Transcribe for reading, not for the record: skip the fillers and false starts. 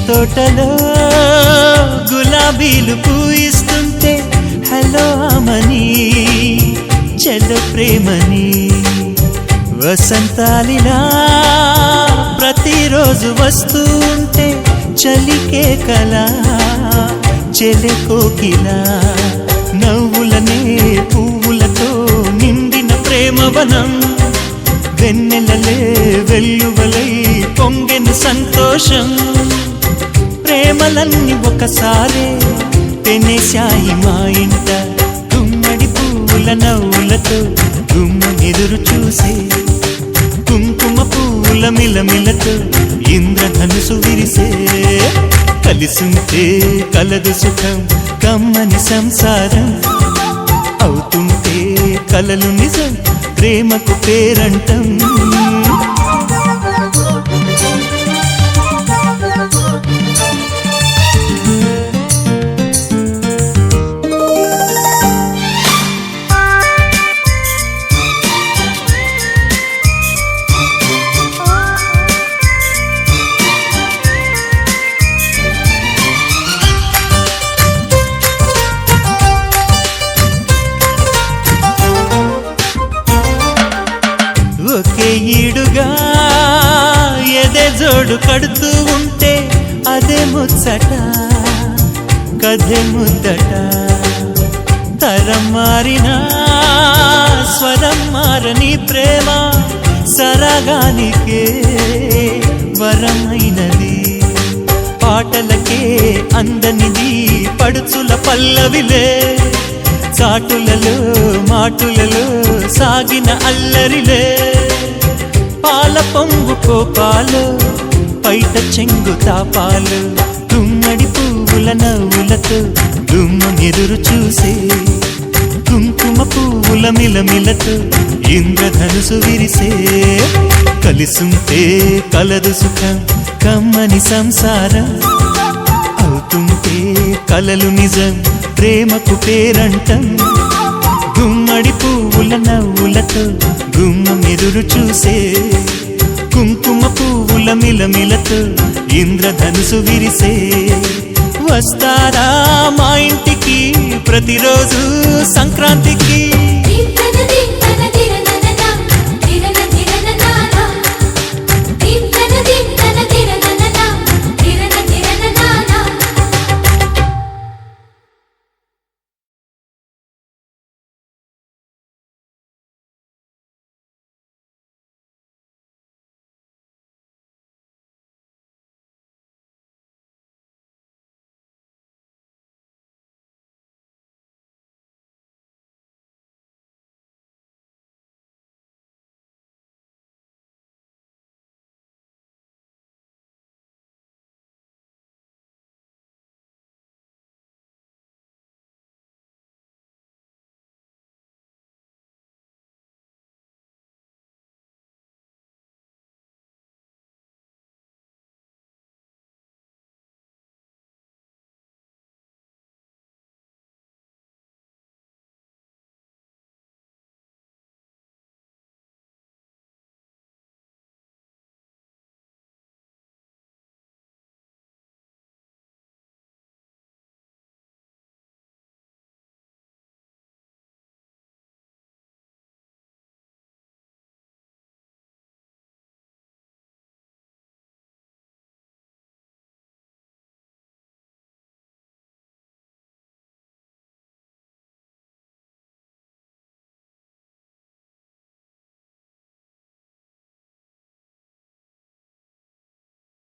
తోటలో గులాబీలు పూయిస్తుంటే హలో అమని చెల్లో ప్రేమని వసంతాలిలా ప్రతిరోజు వస్తూ ఉంటే చలికే కలా చెలె కోకిలా నవ్వులనే పువ్వులతో నిండిన ప్రేమవనం వెన్నెలలే వెల్లువలై పొంగెను సంతోషం ప్రేమలన్నీ ఒకసారే పెనేశాయి మా ఇంట గుమ్మడి పువ్వుల నవ్వులతో గుమ్మ ఎదురు చూసే కుంకుమ పువ్వుల మిలమిలతో ఇంద్రధనుసు విరిసే కలిసుంటే కలదు సుఖం కమ్మని సంసారం అవుతుంటే కలలు నిజం ప్రేమకు పేరంటం ఒకే ఈడుగా ఎదే జోడు కడుతూ ఉంటే అదే ముచ్చట కథే ముద్దట తరం మారినా స్వరం మారని ప్రేమ సరగానికే వరమైనది పాటలకే అందనిది పడుచుల పల్లవిలే చాటులలో మాటులలో సాగిన అల్లరిలే పాల పొంగు కోపాలు పైట చెంగు తాపాలు గుమ్మడి పువ్వుల నవ్వులతో గుమ్మ ఎదురు చూసే కుంకుమ పువ్వుల మిలమిలతో ఇంద్రధనుసు విరిసే కలిసుంటే కలదు సుఖం కమ్మని సంసారం అవుతుంటే కలలు నిజం ప్రేమకు పేరంటం గుమ్మడి పువ్వుల నవ్వులతో గుమ్మం ఎదురు చూసే కుంకుమ పువ్వుల మిలమిలతో ఇంద్రధనుసు విరిసే వస్తారా మా ఇంటికి ప్రతిరోజు సంక్రాంతికి